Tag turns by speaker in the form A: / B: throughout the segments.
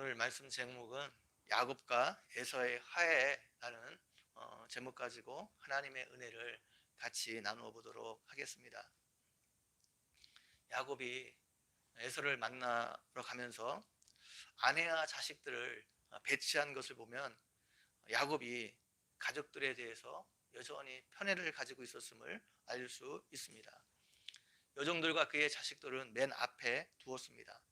A: 오늘 말씀 제목은 야곱과 에서의 화해라는 제목 가지고 하나님의 은혜를 같이 나누어 보도록 하겠습니다. 야곱이 에서를 만나러 가면서 아내와 자식들을 배치한 것을 보면 야곱이 가족들에 대해서 여전히 편애를 가지고 있었음을 알 수 있습니다. 여종들과 그의 자식들은 맨 앞에 두었습니다.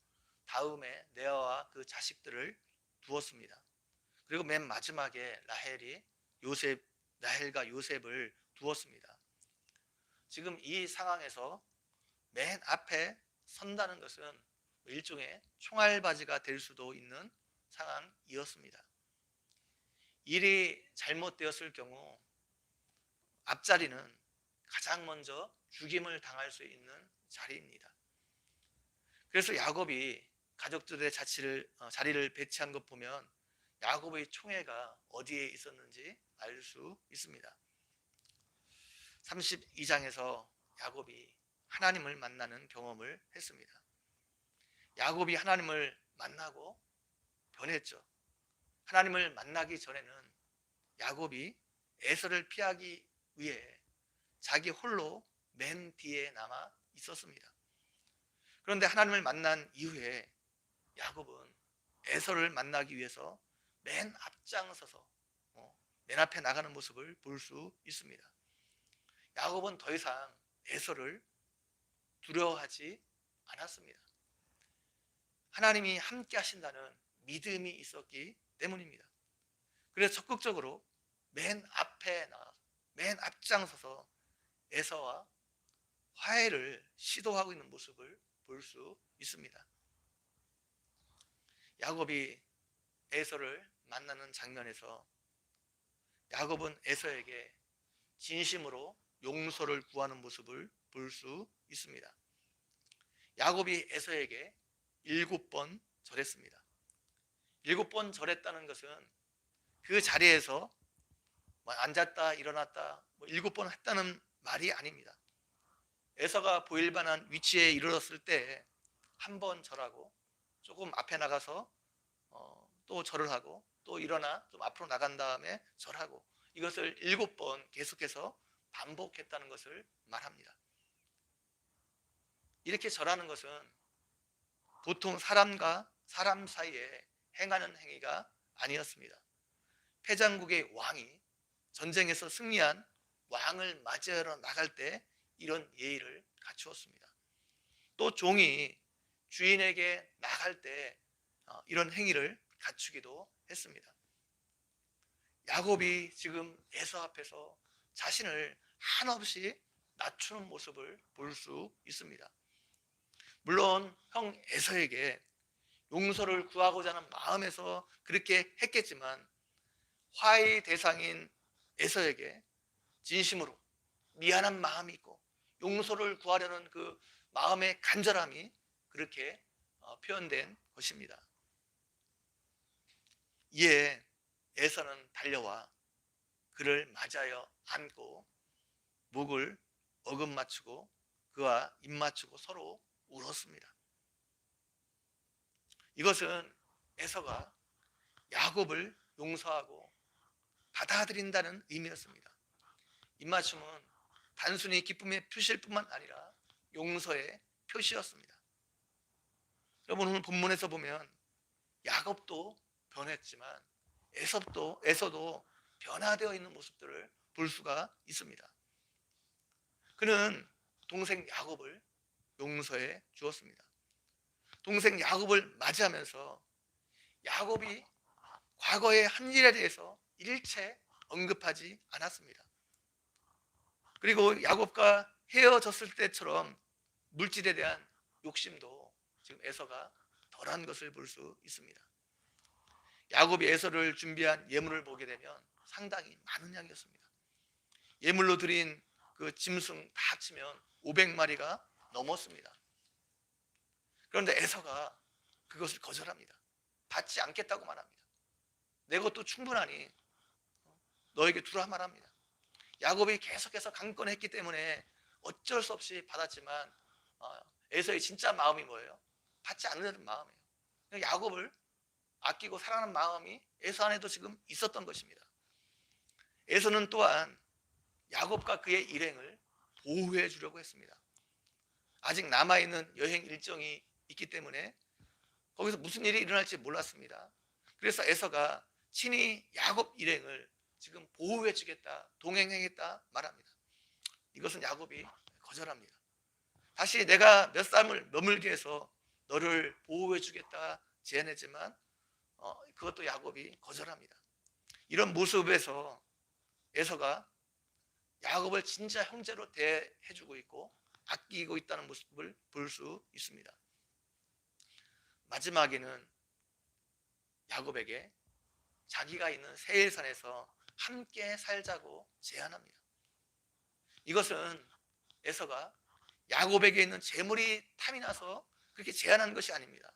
A: 다음에 레아와 그 자식들을 두었습니다. 그리고 맨 마지막에 라헬과 요셉을 두었습니다. 지금 이 상황에서 맨 앞에 선다는 것은 일종의 총알바지가 될 수도 있는 상황이었습니다. 일이 잘못되었을 경우 앞자리는 가장 먼저 죽임을 당할 수 있는 자리입니다. 그래서 야곱이 가족들의 자리를 배치한 것 보면 야곱의 총애가 어디에 있었는지 알 수 있습니다. 32장에서 야곱이 하나님을 만나는 경험을 했습니다. 야곱이 하나님을 만나고 변했죠. 하나님을 만나기 전에는 야곱이 에서를 피하기 위해 자기 홀로 맨 뒤에 남아 있었습니다. 그런데 하나님을 만난 이후에 야곱은 에서를 만나기 위해서 맨 앞장서서 맨 앞에 나가는 모습을 볼 수 있습니다. 야곱은 더 이상 에서를 두려워하지 않았습니다. 하나님이 함께 하신다는 믿음이 있었기 때문입니다. 그래서 적극적으로 맨 앞에 나가서 맨 앞장서서 에서와 화해를 시도하고 있는 모습을 볼 수 있습니다. 야곱이 에서를 만나는 장면에서 야곱은 에서에게 진심으로 용서를 구하는 모습을 볼 수 있습니다. 야곱이 에서에게 7번 절했습니다. 7번 절했다는 것은 그 자리에서 앉았다 일어났다 7번 했다는 말이 아닙니다. 에서가 보일 만한 위치에 이르렀을 때 한 번 절하고 조금 앞에 나가서 또 절을 하고 또 일어나 좀 앞으로 나간 다음에 절하고 이것을 7번 계속해서 반복했다는 것을 말합니다. 이렇게 절하는 것은 보통 사람과 사람 사이에 행하는 행위가 아니었습니다. 패장국의 왕이 전쟁에서 승리한 왕을 맞이하러 나갈 때 이런 예의를 갖추었습니다. 또 종이 주인에게 나갈 때 이런 행위를 갖추기도 했습니다. 야곱이 지금 에서 앞에서 자신을 한없이 낮추는 모습을 볼 수 있습니다. 물론 형 에서에게 용서를 구하고자 하는 마음에서 그렇게 했겠지만 화해의 대상인 에서에게 진심으로 미안한 마음이 있고 용서를 구하려는 그 마음의 간절함이 그렇게 표현된 것입니다. 이에 에서는 달려와 그를 맞아여 안고 목을 어긋맞추고 그와 입맞추고 서로 울었습니다. 이것은 에서가 야곱을 용서하고 받아들인다는 의미였습니다. 입맞춤은 단순히 기쁨의 표시일 뿐만 아니라 용서의 표시였습니다. 여러분 오늘 본문에서 보면 야곱도 변했지만 에서도 변화되어 있는 모습들을 볼 수가 있습니다. 그는 동생 야곱을 용서해 주었습니다. 동생 야곱을 맞이하면서 야곱이 과거의 한 일에 대해서 일체 언급하지 않았습니다. 그리고 야곱과 헤어졌을 때처럼 물질에 대한 욕심도 지금 에서가 덜한 것을 볼 수 있습니다. 야곱이 에서를 준비한 예물을 보게 되면 상당히 많은 양이었습니다. 예물로 드린 그 짐승 다 합치면 500마리가 넘었습니다. 그런데 에서가 그것을 거절합니다. 받지 않겠다고 말합니다. 내 것도 충분하니 너에게 두라 말합니다. 야곱이 계속해서 강권했기 때문에 어쩔 수 없이 받았지만 에서의 진짜 마음이 뭐예요? 받지 않는 마음이에요. 야곱을 아끼고 사랑하는 마음이 에서 안에도 지금 있었던 것입니다. 에서는 또한 야곱과 그의 일행을 보호해 주려고 했습니다. 아직 남아있는 여행 일정이 있기 때문에 거기서 무슨 일이 일어날지 몰랐습니다. 그래서 에서가 친히 야곱 일행을 지금 보호해 주겠다, 동행하겠다 말합니다. 이것은 야곱이 거절합니다. 다시 내가 몇 삶을 머물게 해서 너를 보호해 주겠다 제안했지만 그것도 야곱이 거절합니다. 이런 모습에서 에서가 야곱을 진짜 형제로 대해주고 있고 아끼고 있다는 모습을 볼 수 있습니다. 마지막에는 야곱에게 자기가 있는 세일산에서 함께 살자고 제안합니다. 이것은 에서가 야곱에게 있는 재물이 탐이 나서 그렇게 제안한 것이 아닙니다.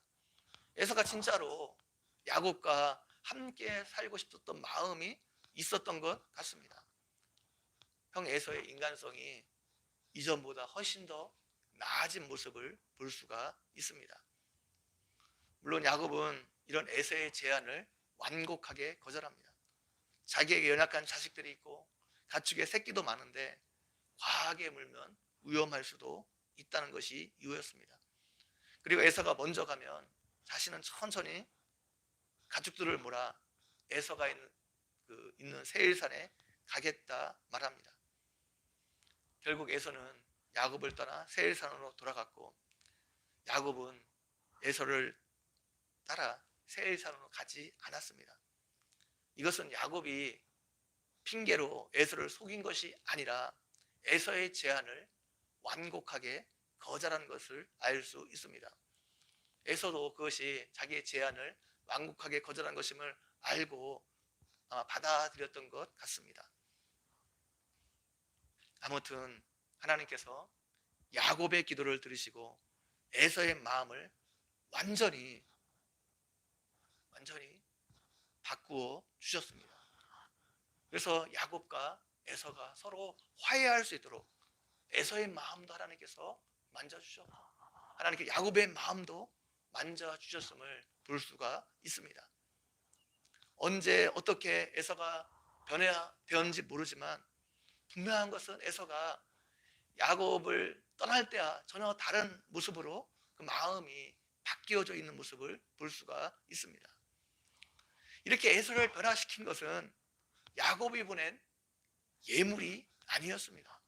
A: 에서가 진짜로 야곱과 함께 살고 싶었던 마음이 있었던 것 같습니다. 형 에서의 인간성이 이전보다 훨씬 더 나아진 모습을 볼 수가 있습니다. 물론 야곱은 이런 에서의 제안을 완곡하게 거절합니다. 자기에게 연약한 자식들이 있고 가축의 새끼도 많은데 과하게 물면 위험할 수도 있다는 것이 이유였습니다. 그리고 에서가 먼저 가면 자신은 천천히 가축들을 몰아 에서가 있는 세일산에 가겠다 말합니다. 결국 에서는 야곱을 떠나 세일산으로 돌아갔고 야곱은 에서를 따라 세일산으로 가지 않았습니다. 이것은 야곱이 핑계로 에서를 속인 것이 아니라 에서의 제안을 완곡하게 거절한 것을 알 수 있습니다. 에서도 그것이 자기의 제안을 완곡하게 거절한 것임을 알고 아마 받아들였던 것 같습니다. 아무튼 하나님께서 야곱의 기도를 들으시고 에서의 마음을 완전히 바꾸어 주셨습니다. 그래서 야곱과 에서가 서로 화해할 수 있도록 에서의 마음도 하나님께서 만져주셨고 하나님께 야곱의 마음도 만져주셨음을 볼 수가 있습니다. 언제 어떻게 에서가 변화되었는지 모르지만 분명한 것은 에서가 야곱을 떠날 때와 전혀 다른 모습으로 그 마음이 바뀌어져 있는 모습을 볼 수가 있습니다. 이렇게 에서를 변화시킨 것은 야곱이 보낸 예물이 아니었습니다.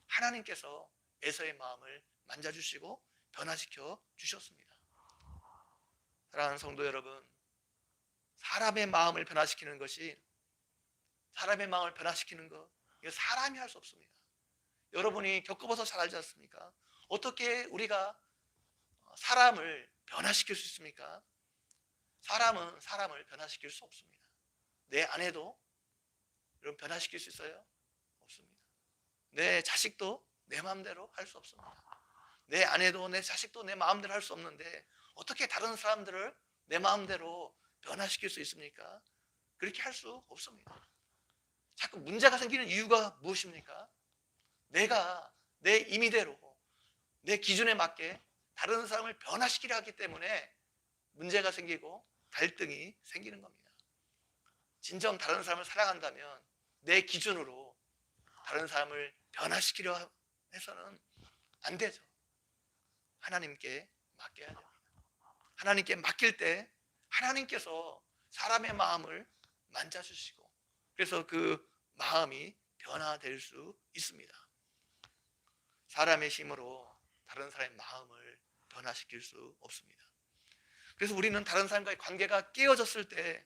A: 하나님께서 에서의 마음을 만져주시고 변화시켜 주셨습니다. 사랑하는 성도 여러분, 사람의 마음을 변화시키는 것, 이거 사람이 할 수 없습니다. 여러분이 겪어봐서 잘 알지 않습니까? 어떻게 우리가 사람을 변화시킬 수 있습니까? 사람은 사람을 변화시킬 수 없습니다. 내 아내도 여러분 변화시킬 수 있어요? 없습니다. 내 자식도 내 마음대로 할 수 없습니다. 내 아내도 내 자식도 내 마음대로 할 수 없는데 어떻게 다른 사람들을 내 마음대로 변화시킬 수 있습니까? 그렇게 할 수 없습니다. 자꾸 문제가 생기는 이유가 무엇입니까? 내가 내 임의대로 내 기준에 맞게 다른 사람을 변화시키려 하기 때문에 문제가 생기고 갈등이 생기는 겁니다. 진정 다른 사람을 사랑한다면 내 기준으로 다른 사람을 변화시키려 해서는 안 되죠. 하나님께 맡겨야 됩니다. 하나님께 맡길 때 하나님께서 사람의 마음을 만져주시고 그래서 그 마음이 변화될 수 있습니다. 사람의 힘으로 다른 사람의 마음을 변화시킬 수 없습니다. 그래서 우리는 다른 사람과의 관계가 깨어졌을 때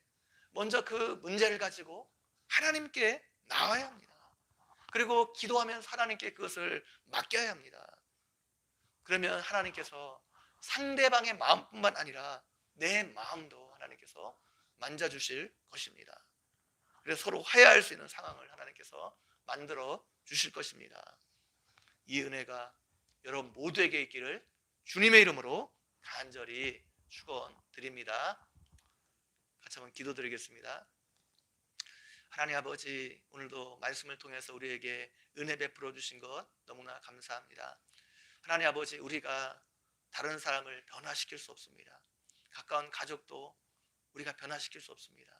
A: 먼저 그 문제를 가지고 하나님께 나와야 합니다. 그리고 기도하면서 하나님께 그것을 맡겨야 합니다. 그러면 하나님께서 상대방의 마음뿐만 아니라 내 마음도 하나님께서 만져주실 것입니다. 그래서 서로 화해할 수 있는 상황을 하나님께서 만들어 주실 것입니다. 이 은혜가 여러분 모두에게 있기를 주님의 이름으로 간절히 축원드립니다. 같이 한번 기도드리겠습니다. 하나님 아버지, 오늘도 말씀을 통해서 우리에게 은혜 베풀어 주신 것 너무나 감사합니다. 하나님 아버지, 우리가 다른 사람을 변화시킬 수 없습니다. 가까운 가족도 우리가 변화시킬 수 없습니다.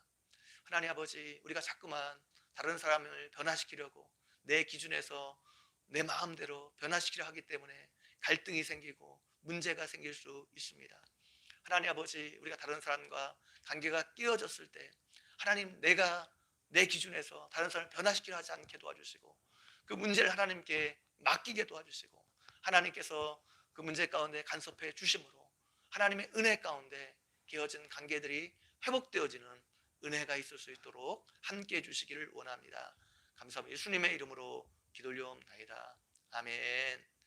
A: 하나님 아버지, 우리가 자꾸만 다른 사람을 변화시키려고 내 기준에서 내 마음대로 변화시키려 하기 때문에 갈등이 생기고 문제가 생길 수 있습니다. 하나님 아버지, 우리가 다른 사람과 관계가 깨어졌을 때 하나님, 내가 내 기준에서 다른 사람을 변화시키려 하지 않게 도와주시고 그 문제를 하나님께 맡기게 도와주시고 하나님께서 그 문제 가운데 간섭해 주심으로 하나님의 은혜 가운데 깨어진 관계들이 회복되어지는 은혜가 있을 수 있도록 함께해 주시기를 원합니다. 감사합니다. 예수님의 이름으로 기도 올려옵나이다. 아멘.